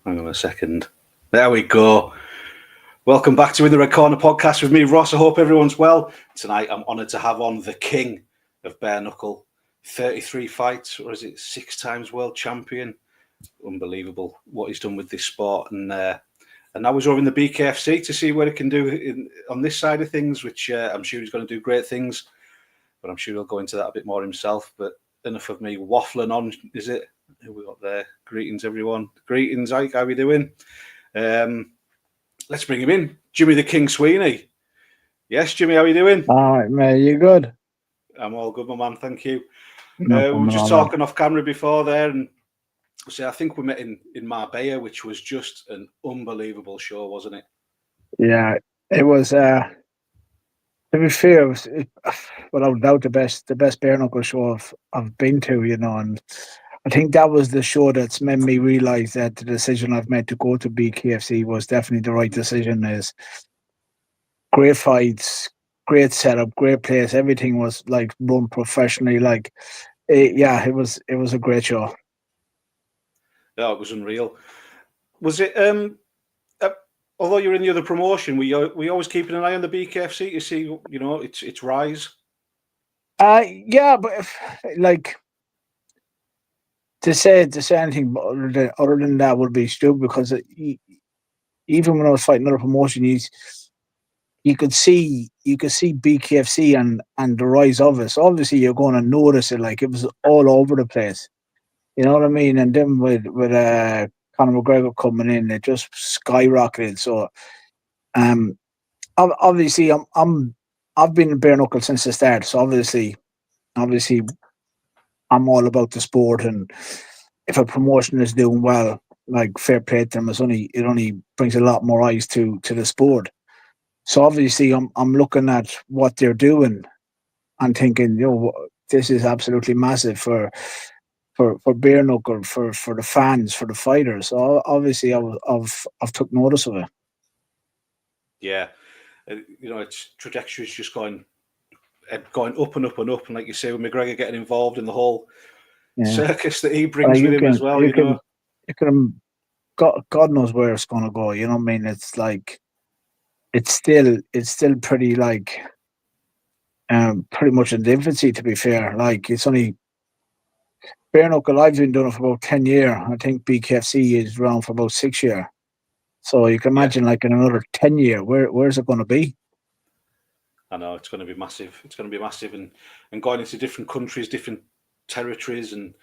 Hang on a second. There we go. Welcome back to In the Red Corner podcast with me, Ross. I hope everyone's well. Tonight, I'm honoured to have on the king of bare knuckle. 33 fights, or is it 6 times world champion? Unbelievable what he's done with this sport. And now he's over in the BKFC to see what he can do on this side of things, which I'm sure he's going to do great things. But I'm sure he'll go into that a bit more himself. But enough of me waffling on, is it? Who we got there? Greetings, everyone. Greetings, Ike. How we doing? Let's bring him in. Jimmy the King Sweeney. Yes, Jimmy, how are you doing? All right, mate. You good? I'm all good, my man. Thank you. No We were just talking off camera before there, and I think we met in Marbella, which was just an unbelievable show, wasn't it? Yeah, it was. To be fair, without doubt the best bare knuckle show I've been to. And I think that was the show that's made me realise that the decision I've made to go to BKFC was definitely the right decision. Is great fights, great setup, great place. Everything was like run professionally. It was a great show. Yeah, it was unreal. Was it? Although you're in the other promotion, we always keeping an eye on the BKFC to see, its rise. Yeah, but to say anything other than that would be stupid, because even when I was fighting other promotions, you could see BKFC and the rise of it. So obviously you're going to notice it. Like, it was all over the place. You know what I mean? And then with Conor McGregor coming in, it just skyrocketed. So obviously I've been in bare knuckle since the start. So obviously I'm all about the sport, and if a promotion is doing well, like, fair play to them. It only brings a lot more eyes to the sport. So obviously I'm looking at what they're doing and thinking, this is absolutely massive for bare knuckle, for the fans, for the fighters. So obviously I've took notice of it. Yeah, its trajectory is just going up and up and up, and like you say, with McGregor getting involved in the whole circus that he brings with him as well. God knows where it's going to go. You know what I mean? It's like it's still pretty pretty much in the infancy, to be fair. Like, it's only bare knuckle. I've been doing it for about 10 years. I think BKFC is around for about 6 years. So you can imagine, like, in another 10 years, where's it going to be? I know it's going to be massive. It's going to be massive, and going into different countries, different territories, and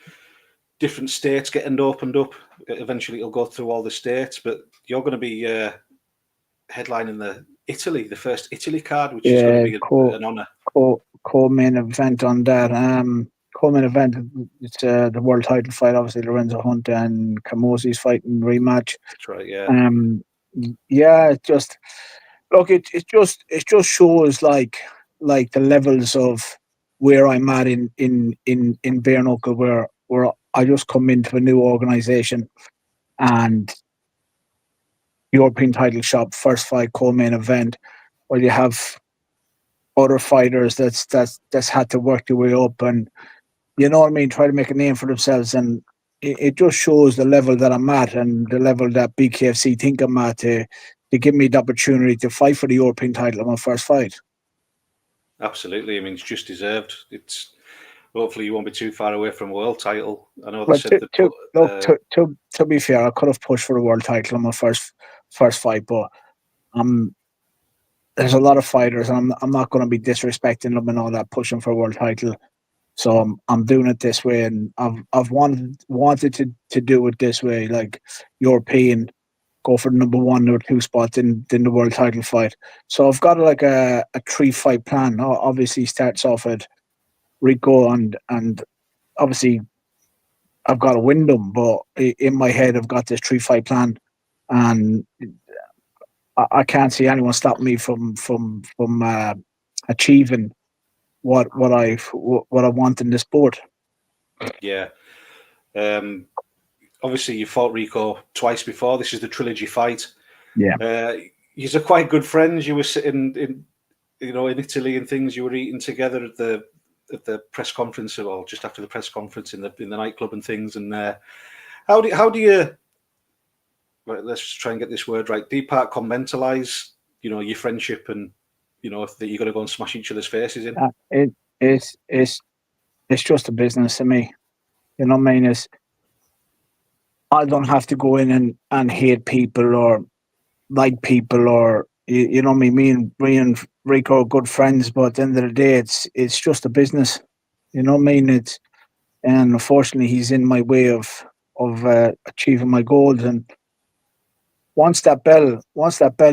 different states getting opened up. Eventually, it'll go through all the states. But you're going to be headlining the first Italy card, which is going to be an honour. Co-main event on that. Co-main event. It's the world title fight. Obviously, Lorenzo Hunt and Camosi's fighting rematch. That's right. Yeah. Yeah. It just shows like the levels of where I'm at in bare knuckle, where I just come into a new organisation, and European title shot, first fight, co-main event, where you have other fighters that's had to work their way up, and, you know what I mean, try to make a name for themselves. And it just shows the level that I'm at, and the level that BKFC think I'm at, to give me the opportunity to fight for the European title on my first fight. Absolutely. I mean, it's just deserved. It's hopefully you won't be too far away from a world title. I know they said to be fair, I could have pushed for the world title on my first fight, but there's a lot of fighters, and I'm not going to be disrespecting them and all that, pushing for a world title. So I'm doing it this way, and I've wanted to do it this way, like European, go for the number 1 or 2 spots in the world title fight. So I've got like a 3-fight plan. Obviously starts off at Rico, and obviously I've got to win them, but in my head I've got this 3-fight plan, and I can't see anyone stopping me from achieving what I want in this sport. Yeah. Obviously, you fought Rico twice before. This is the trilogy fight. Yeah. You're quite good friends. You were sitting in Italy and things. You were eating together at the press conference, or just after the press conference in the nightclub and things. And how do right, let's try and get this word right. Departmentalize, your friendship, and that you're going to go and smash each other's faces in. It's just a business to me. You know what I mean? I don't have to go in and hate people or like people, or you know what I mean. Me and Rico are good friends, but at the end of the day, it's just a business. You know what I mean? And unfortunately, he's in my way of achieving my goals. And once that bell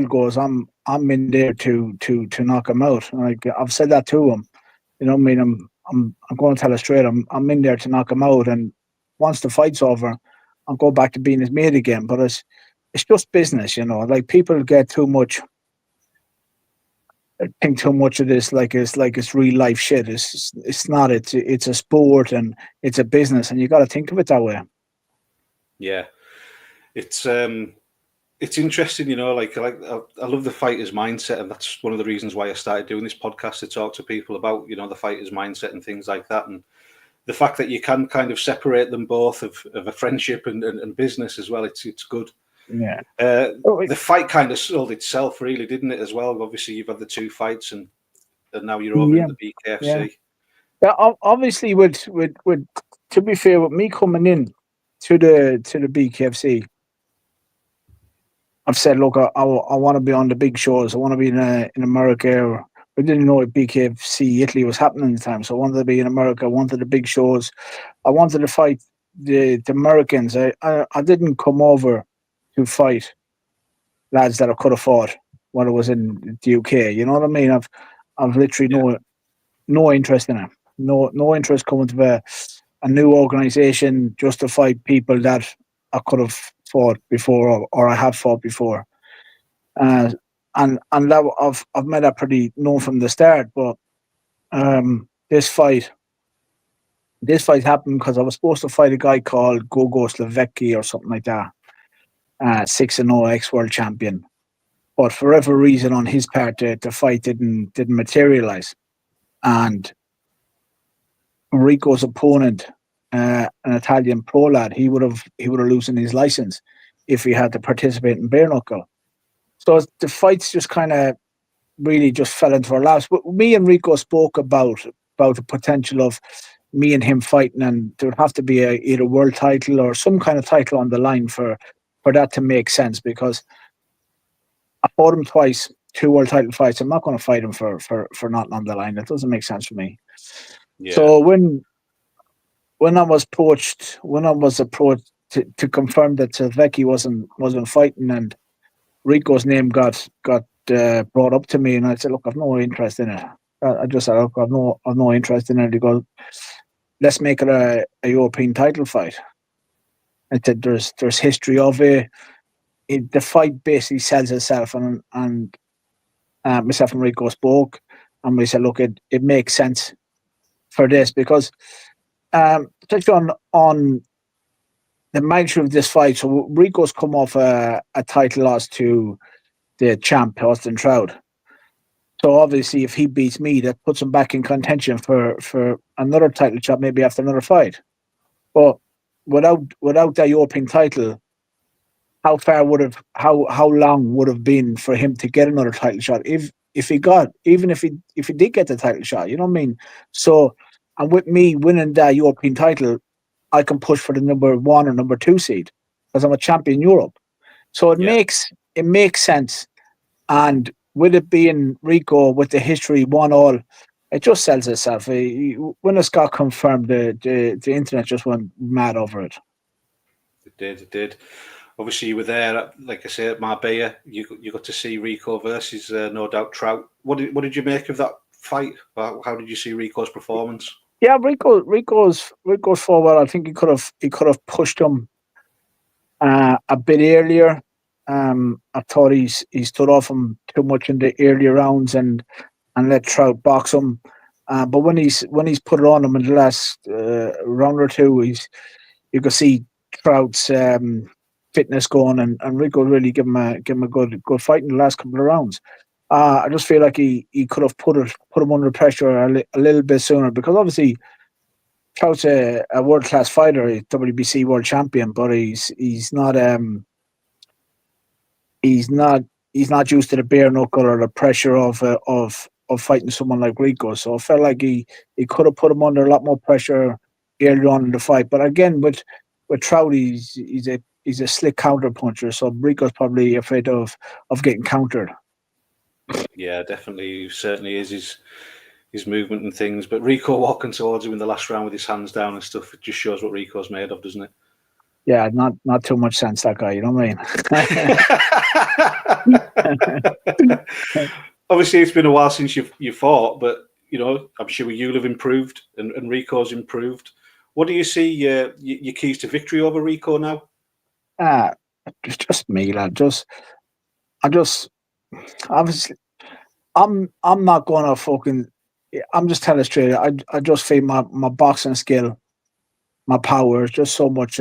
goes, I'm in there to knock him out. Like I've said that to him. You know what I mean? I'm going to tell it straight. I'm in there to knock him out. And once the fight's over, I'll go back to being his mate again. But it's just business, Like people get too much. Think too much of this like it's real life shit. It's not. It's a sport and it's a business, and you got to think of it that way. Yeah, it's interesting, Like I love the fighter's mindset, and that's one of the reasons why I started doing this podcast, to talk to people about the fighter's mindset and things like that, and the fact that you can kind of separate them both of a friendship and business as well. It's good. Yeah. The fight kind of sold itself, really, didn't it? As well. Obviously, you've had the 2 fights, and now you're over in the BKFC. Yeah. Obviously, with to be fair, with me coming in to the BKFC, I've said, look, I want to be on the big shows. I want to be in America. I didn't know if BKFC Italy was happening at the time, so I wanted to be in America. I wanted the big shows. I wanted to fight the Americans. I didn't come over to fight lads that I could have fought when I was in the UK. You know what I mean? I've literally no interest in it. No interest coming to a new organisation just to fight people that I could have fought before or I have fought before. And that I've made that pretty known from the start. But this fight happened because I was supposed to fight a guy called Gogo Slovecki or something like that, 6-0 ex-world champion. But for whatever reason on his part, the fight didn't materialize. And Rico's opponent, an Italian pro lad, he would have loosened his license if he had to participate in bare knuckle. So the fights just kind of really just fell into our laps. But me and Rico spoke about the potential of me and him fighting, and there would have to be either a world title or some kind of title on the line for that to make sense, because I fought him twice, 2 world title fights. I'm not going to fight him for nothing on the line. It doesn't make sense for me. Yeah. So when I was approached to confirm that Slovecki wasn't fighting, and Rico's name got brought up to me, and I said, look, I've no interest in it. I just said, look, I've no interest in it. He goes, let's make it a European title fight. I said, there's history of it. The fight basically sells itself, and myself and Rico spoke, and we said, look, it makes sense for this, because touch on the magnitude of this fight. So Rico's come off a title loss to the champ Austin Trout. So obviously, if he beats me, that puts him back in contention for another title shot, maybe after another fight. But without that European title, how long would have been for him to get another title shot? If he did get the title shot, you know what I mean? So, and with me winning that European title, I can push for the number 1 or number 2 seed, because I'm a champion in Europe. So it makes sense. And with it being Rico with the history 1-1, it just sells itself. When it got confirmed, the internet just went mad over it. It did. Obviously, you were there, like I say, at Marbella. You got to see Rico versus no doubt Trout. What did you make of that fight? How did you see Rico's performance? Yeah, Rico's forward. I think he could have pushed him a bit earlier. I thought he stood off him too much in the earlier rounds and let Trout box him. But when he's put it on him in the last round or two, you could see Trout's fitness going, and Rico really give him a good fight in the last couple of rounds. I just feel like he could have put him under pressure a little bit sooner, because obviously Trout's a world class fighter, he's WBC world champion, but he's not he's not used to the bare knuckle or the pressure of fighting someone like Rico. So I felt like he could have put him under a lot more pressure earlier on in the fight. But again, with Trout, he's a slick counter puncher. So Rico's probably afraid of getting countered. Yeah, definitely. He certainly is his movement and things. But Rico walking towards him in the last round with his hands down and stuff, it just shows what Rico's made of, doesn't it? Yeah, not too much sense, that guy. You know what I mean? Obviously, it's been a while since you fought, but I'm sure you'll have improved and Rico's improved. What do you see your keys to victory over Rico now? Just me, lad. I just obviously I'm not gonna fucking. I'm just telling it straight. I just feel my boxing skill, my power is just so much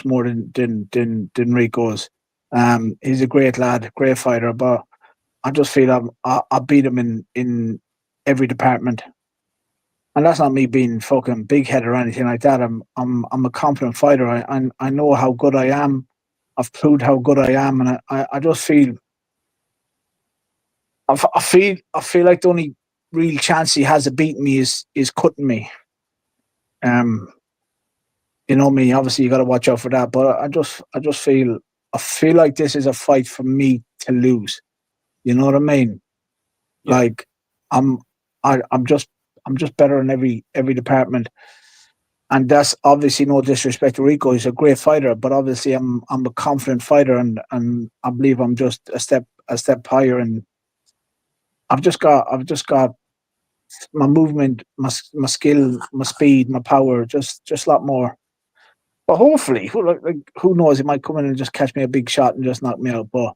more than Rico's. He's a great lad, great fighter, but I just feel I beat him in every department. And that's not me being fucking big headed or anything like that. I'm a confident fighter. I know how good I am. I've proved how good I am, and I just feel I feel like the only real chance he has of beating me is cutting me. You know me. Obviously, you got to watch out for that. But I just feel like this is a fight for me to lose. You know what I mean? Yeah. Like I'm just better in every department. And that's obviously no disrespect to Rico. He's a great fighter, but obviously I'm a confident fighter, and I believe I'm just a step higher. And I've just got my movement, my skill, my speed, my power, just a lot more. But hopefully, who knows? He might come in and just catch me a big shot and just knock me out. But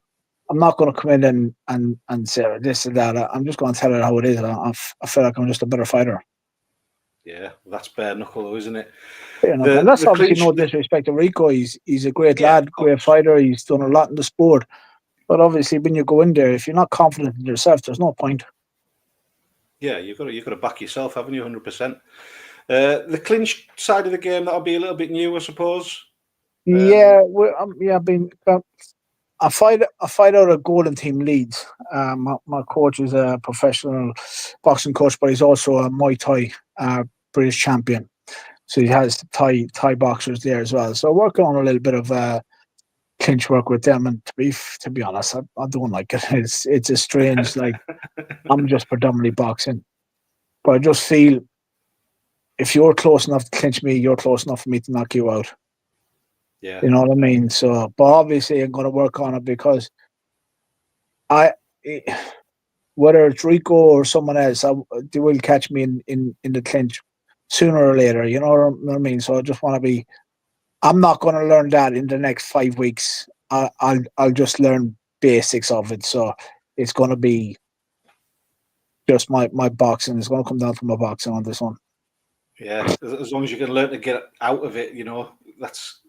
I'm not going to come in and say this and that. I'm just going to tell it how it is. I feel like I'm just a better fighter. Yeah, that's bare knuckle, isn't it? And that's obviously no disrespect to Rico. He's a great lad, great fighter. He's done a lot in the sport. But obviously, when you go in there, if you're not confident in yourself, there's no point. Yeah, you've got to back yourself, haven't you? 100%. The clinch side of the game, that'll be a little bit new, I suppose. I fight out of Golden Team Leeds. My coach is a professional boxing coach, but he's also a Muay Thai British champion. So he has Thai boxers there as well. So working on a little bit of clinch work with them. And to be honest, I don't like it. It's a strange, like, I'm just predominantly boxing. But I just feel if you're close enough to clinch me, you're close enough for me to knock you out. Yeah. You know what I mean? So, but obviously I'm going to work on it because whether it's Rico or someone else, they will catch me in the clinch sooner or later. You know what I mean? So I just want to be. I'm not going to learn that in the next 5 weeks. I'll just learn basics of it. So it's going to be just my boxing. It's going to come down to my boxing on this one. Yeah, as long as you can learn to get out of it, that's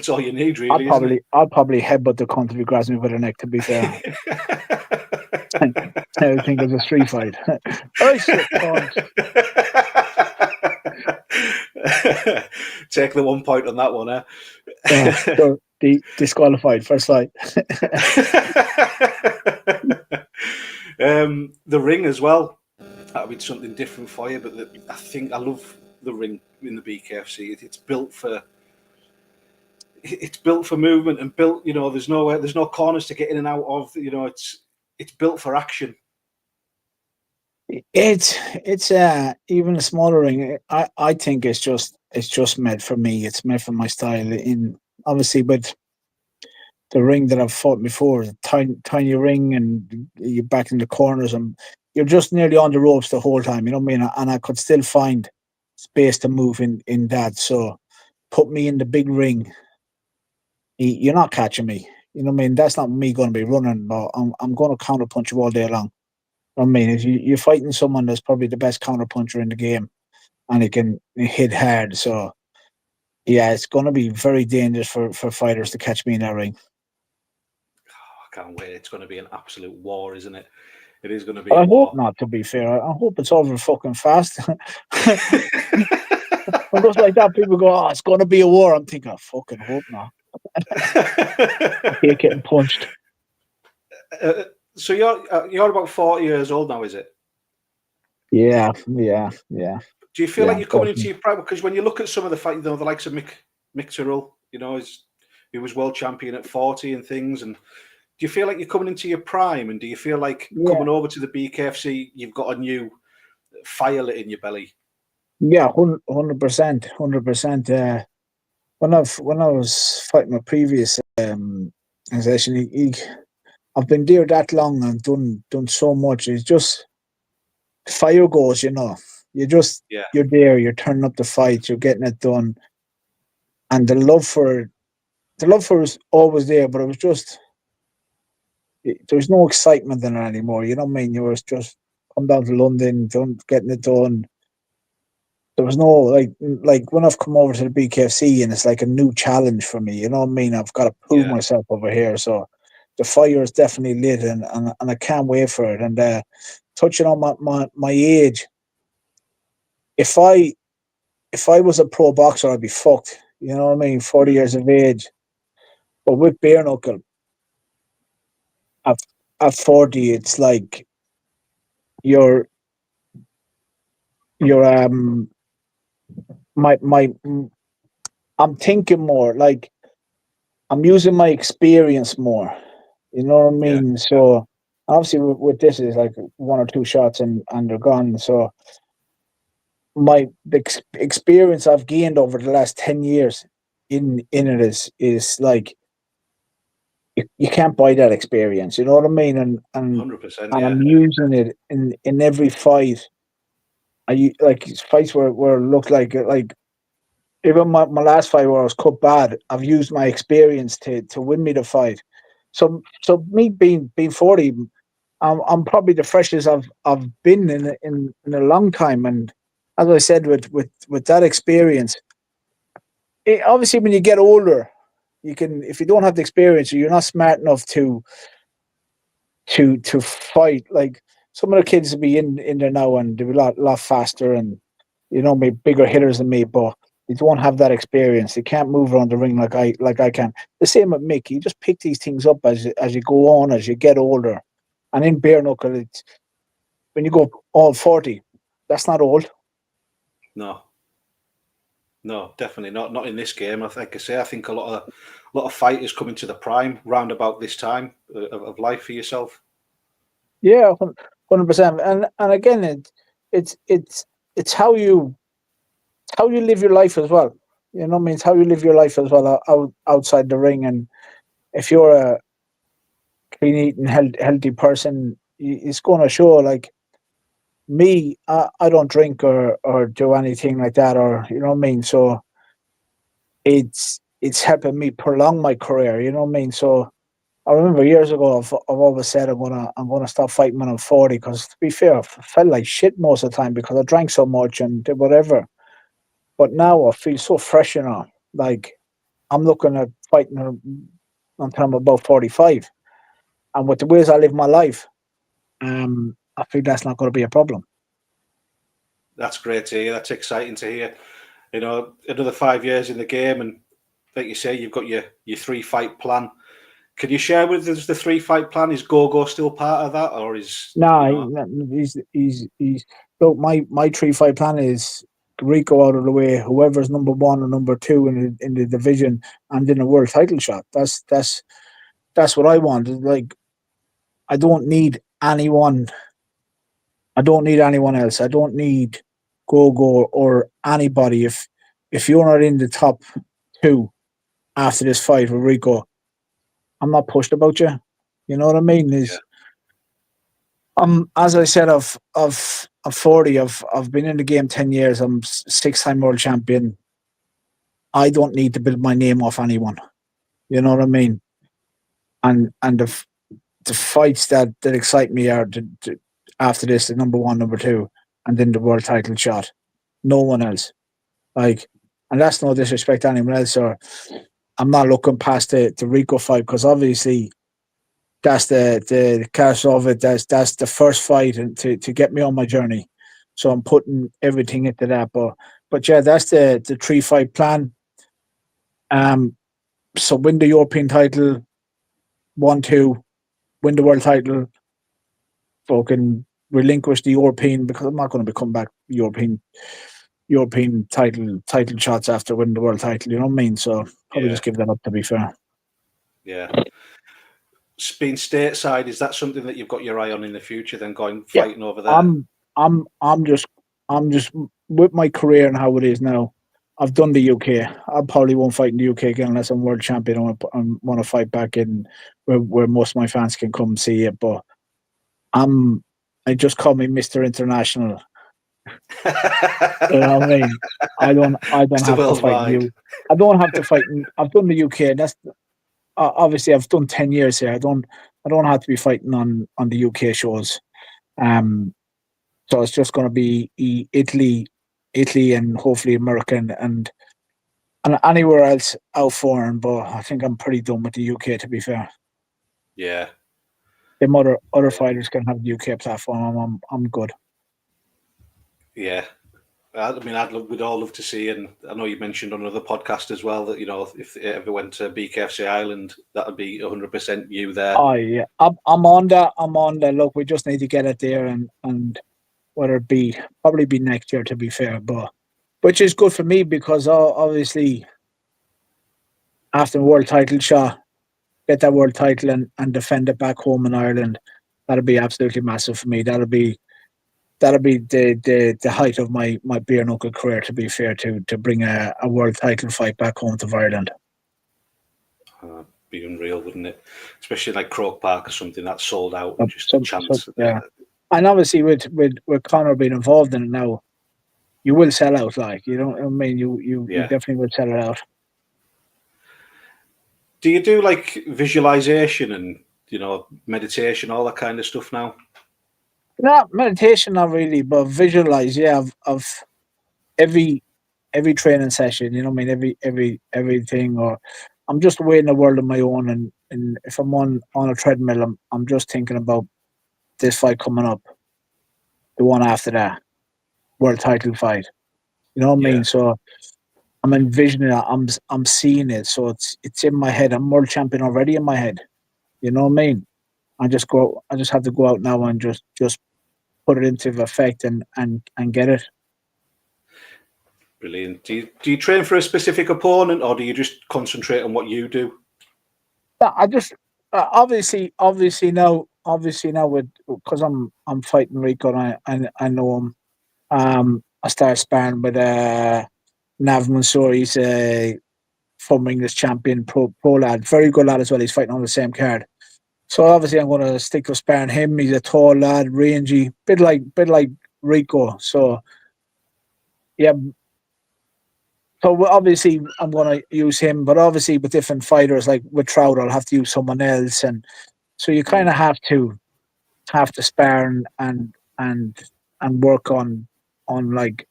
all you need, really. I'll probably headbutt the cunt if he grabs me by the neck. To be fair, I think it's a street fight. Oh shit! Take the 1 point on that one, eh? So disqualified first fight. The ring as well. That'll be something different for you, but I think I love the ring in the BKFC. It's built for movement and built. There's no corners to get in and out of. It's built for action. It's even a smaller ring. I think it's just made for me. It's made for my style. Obviously, but the ring that I've fought before, the tiny ring, and you're back in the corners, and you're just nearly on the ropes the whole time. You know what I mean? And I could still find space to move in that. So put me in the big ring. You're not catching me. You know what I mean? That's not me going to be running. No, I'm going to counter punch you all day long. I mean, if you're fighting someone that's probably the best counter puncher in the game, and he can hit hard. So yeah, it's going to be very dangerous for fighters to catch me in that ring. I can't wait. It's going to be an absolute war, isn't it? It is going to be. I hope not. To be fair, I hope it's over fucking fast. When it goes like that, people go, "Oh, it's going to be a war." I'm thinking, I fucking hope not. I hate getting punched. So you're about 40 years old now, is it? Yeah. Do you feel like you're coming into your prime? Because when you look at some of the fight, the likes of Mick Tyrrell, he was world champion at 40 and things. And do you feel like you're coming into your prime? And do you feel like coming over to the BKFC, you've got a new fire lit in your belly? Yeah, 100%, 100%. When I was fighting my previous organization, I've been there that long and done so much. It's just fire goes, you're there, you're turning up the fight, you're getting it done, and the love for is always there, but it was just there's no excitement in it anymore. You know what I mean? You was just come down to London, getting it done. There was no like when I've come over to the BKFC and it's like a new challenge for me. You know what I mean? I've got to prove myself over here. So the fire is definitely lit, and I can't wait for it. And touching on my age, if I was a pro boxer, I'd be fucked. You know what I mean? 40 years of age. But with bare knuckle, at, at 40, it's like you're my I'm thinking more, like I'm using my experience more. You know what I mean? So obviously with this is like one or two shots and they're gone. So the experience I've gained over the last 10 years in it is like you can't buy that experience. You know what I mean? And 100%, I'm using it in every fight. Like fights where it looked like even my last fight where I was cut bad, I've used my experience to win me the fight. So me being 40, I'm probably the freshest I've been in a long time. And as I said, with that experience, obviously when you get older, you can, if you don't have the experience or you're not smart enough to fight, like some of the kids will be in there now and they'll be a lot faster and maybe bigger hitters than me, but they don't have that experience. They can't move around the ring like I can. The same with Mick. You just pick these things up as you go on, as you get older. And in bare knuckle, it's when you go all 40, that's not old. No, definitely not. Not in this game. Like I say, I think a lot of fighters coming to the prime round about this time of life for yourself. Yeah, 100%. And again, it's how you live your life as well. You know what I mean? It's how you live your life as well outside the ring. And if you're a clean eating, healthy person, it's going to show. Like me, I don't drink or do anything like that, or you know what I mean. So it's helping me prolong my career. You know what I mean. So I remember years ago, I've always said I'm gonna stop fighting when I'm 40 because to be fair, I felt like shit most of the time because I drank so much and did whatever. But now I feel so fresh, like I'm looking at fighting until I'm about 45. And with the ways I live my life, I think that's not going to be a problem. That's great to hear. That's exciting to hear. Another 5 years in the game, and like you say, you've got your 3-fight plan. Can you share with us the 3-fight plan? Is Gogo still part of that, or is he's look, my 3-fight plan is Rico out of the way, whoever's number 1 or number 2 in the division and in a world title shot. That's what I want. Like I don't need anyone. I don't need anyone else. I don't need Gogo or anybody. If you're not in the top 2 after this fight with Rico, I'm not pushed about you. You know what I mean? As I said, I'm 40. I've been in the game 10 years. I'm 6-time world champion. I don't need to build my name off anyone. You know what I mean? And the fights that excite me are after this, the number 1, number 2, and then the world title shot. No one else. Like, and that's no disrespect to anyone else. Or I'm not looking past the Rico fight because obviously that's the cast of it. That's the first fight and to get me on my journey. So I'm putting everything into that. But yeah, that's the 3-fight plan. So win the European title, 1-2, win the world title, fucking relinquish the European, because I'm not going to be coming back European title shots after winning the world title. You know what I mean? So probably just give that up. To be fair. Yeah. Being stateside, is that something that you've got your eye on in the future? Then going Yeah, fighting over there. I'm just with my career and how it is now. I've done the UK. I probably won't fight in the UK again unless I'm world champion. I want to fight back in where most of my fans can come see it. But I just call me Mr. International. You know what I mean? I don't Mr. have to fight Worldwide. I don't have to fight. I've done the UK. And that's obviously I've done 10 years here. I don't have to be fighting on the UK shows. So it's just going to be Italy, and hopefully America, and anywhere else out foreign. But I think I'm pretty done with the UK. To be fair, Yeah. them other fighters can have the UK platform. I'm good. Yeah. I mean, we'd all love to see, and I know you mentioned on another podcast as well that, you know, if it ever went to BKFC Ireland, that would be 100% you there. Oh yeah, I'm on that. Look, we just need to get it there, and whether it be probably be next year, to be fair, but which is good for me because obviously after the world title shot, get that world title and defend it back home in Ireland, that'll be absolutely massive for me. That'll be the height of my bare knuckle career, to be fair, to bring a world title fight back home to Ireland. Be unreal, wouldn't it? Especially like Croke Park or something that's sold out and just a chance. Yeah. And obviously with Conor being involved in it now, you will sell out, like, you know what I mean? You definitely will sell it out. Do you do like visualization and, you know, meditation, all that kind of stuff now? No, meditation not really, but visualize, yeah, of every training session, you know what I mean? Everything, or I'm just away in the world of my own, and if I'm on a treadmill, I'm just thinking about this fight coming up, the one after that, world title fight. You know what I mean? So I'm envisioning it, I'm seeing it. So it's in my head. I'm world champion already in my head. You know what I mean? I just have to go out now and just put it into effect and get it. Brilliant. Do you train for a specific opponent, or do you just concentrate on what you do? I just obviously now with, because I'm fighting Rico and I know him. I started sparring with Nav Mansour. He's a former English champion, pro lad, very good lad as well. He's fighting on the same card. So obviously I'm going to stick with sparring him. He's a tall lad, rangy, bit like Rico. So yeah. So obviously I'm going to use him, but obviously with different fighters, like with Trout, I'll have to use someone else, and so you kind of have to spar and work on like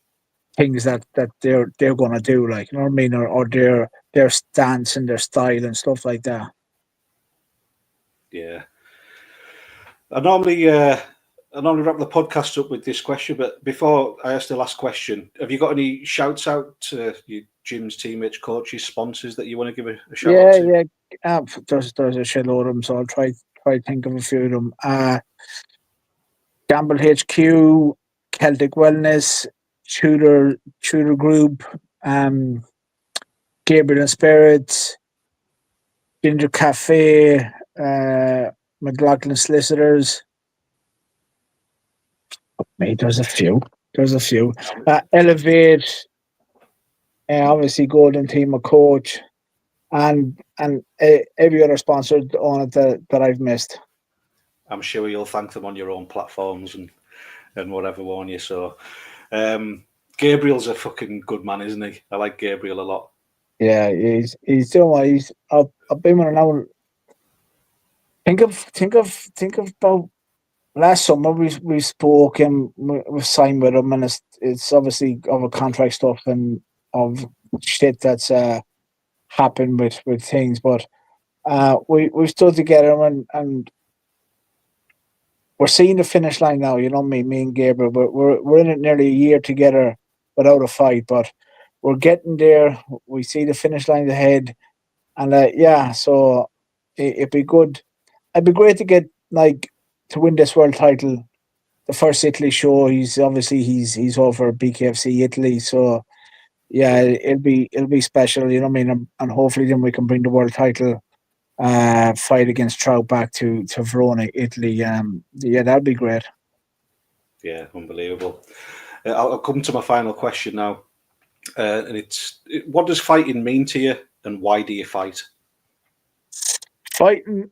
things that they're going to do, like, you know what I mean, or their stance and their style and stuff like that. Yeah. I normally wrap the podcast up with this question, but before I ask the last question, have you got any shouts out to your gyms, teammates, coaches, sponsors that you want to give a shout out to? Yeah. There's a shitload of them, so I'll try to think of a few of them. Gamble HQ, Celtic Wellness, Tudor Group, Gabriel and Spirits, Ginger Cafe, McLaughlin Solicitors. Mate, there's a few. Elevate, obviously Golden Team, a coach, and every other sponsor on it that I've missed. I'm sure you'll thank them on your own platforms and whatever, won't you? So, Gabriel's a fucking good man, isn't he? I like Gabriel a lot. Yeah, he's doing what he's. I've been with him now. Think of about last summer we spoke and we signed with him, and it's obviously of a contract stuff and of shit that's happened with things, but we stood together and we're seeing the finish line now. You know me and Gabriel, but we're in it nearly a year together without a fight, but we're getting there. We see the finish line ahead. And so it'd be good. It'd be great to get to win this world title. The first Italy show, he's over BKFC Italy, so yeah, it'll be special, you know what I mean, and hopefully then we can bring the world title fight against Trout back to Verona, Italy. Yeah, that'd be great. Yeah, unbelievable. I'll come to my final question now, and what does fighting mean to you, and why do you fight? Fighting.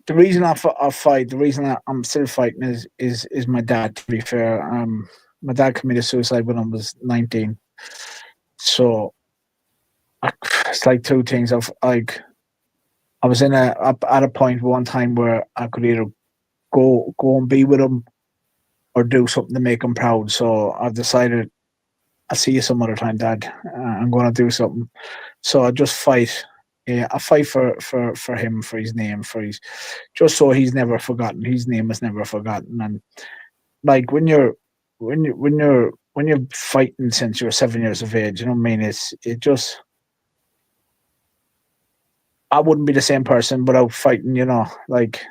The reason I fight, the reason I'm still fighting is my dad. To be fair, my dad committed suicide when I was 19, so it's like two things. I was at a point one time where I could either go and be with him or do something to make him proud. So I've decided I'll see you some other time, Dad. I'm going to do something. So I just fight. Yeah, I fight for him, for his name, just so he's never forgotten. His name is never forgotten. And like when you're fighting since you're 7 years of age, you know what I mean? It just, I wouldn't be the same person without fighting. You know, like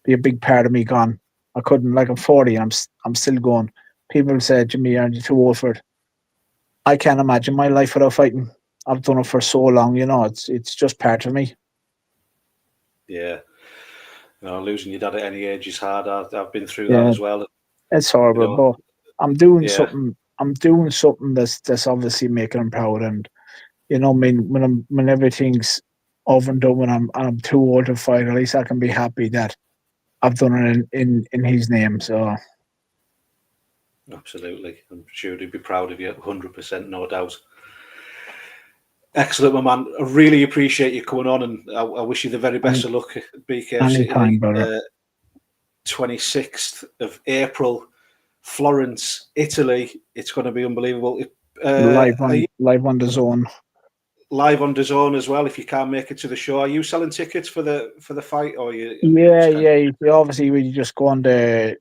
be a big part of me gone. I couldn't. Like I'm 40 and I'm still going. People say to me, "Aren't you too old for it?" I can't imagine my life without fighting. I've done it for so long, you know. It's just part of me. Yeah, losing your dad at any age is hard. I've been through that as well. It's horrible, but I'm doing something. I'm doing something that's obviously making him proud, and you know, I mean, when everything's over and done, when I'm too old to fight, at least I can be happy that I've done it in his name. So. Absolutely. I'm sure he'd be proud of you, 100%, no doubt. Excellent, my man. I really appreciate you coming on, and I wish you the very best of luck at BKFC Italy. 26th of April, Florence, Italy. It's going to be unbelievable. Live on the Zone. Live on the Zone as well. If you can't make it to the show, are you selling tickets for the fight, or you? Obviously, we just go on the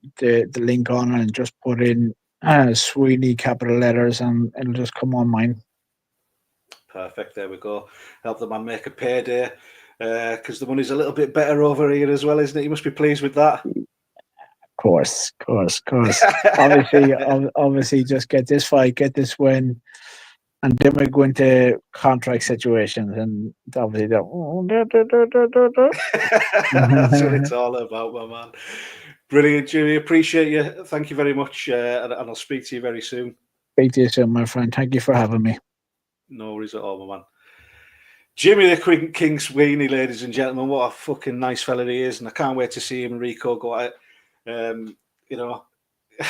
link on and just put in Sweeney capital letters, and it'll just come on mine. Perfect. There we go. Help the man make a payday, because the money's a little bit better over here as well, isn't it? You must be pleased with that. Of course. obviously, just get this fight, get this win. And then we go into contract situations, and obviously, that's what it's all about, my man. Brilliant, Jimmy. Appreciate you. Thank you very much, and I'll speak to you very soon. Speak to you soon, my friend. Thank you for having me. No worries at all, my man. Jimmy the King Sweeney, ladies and gentlemen. What a fucking nice fella he is, and I can't wait to see him and Rico go at it. You know,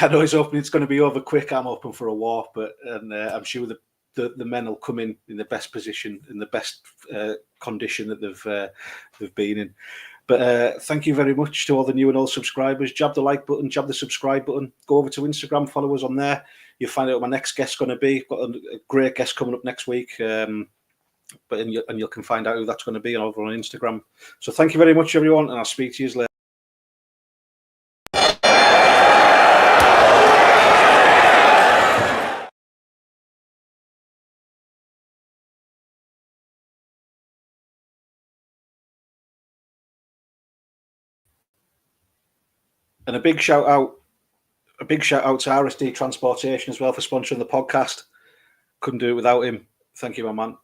I know he's hoping it's going to be over quick. I'm hoping for a war, but I'm sure the men will come in the best position, in the best condition that they've been in. But thank you very much to all the new and old subscribers. Jab the like button, jab the subscribe button. Go over to Instagram, follow us on there. You'll find out what my next guest's going to be. Got a great guest coming up next week. You can find out who that's going to be over on Instagram. So thank you very much, everyone, and I'll speak to you later. And a big shout out to RSD Transportation as well for sponsoring the podcast. Couldn't do it without him. Thank you, my man.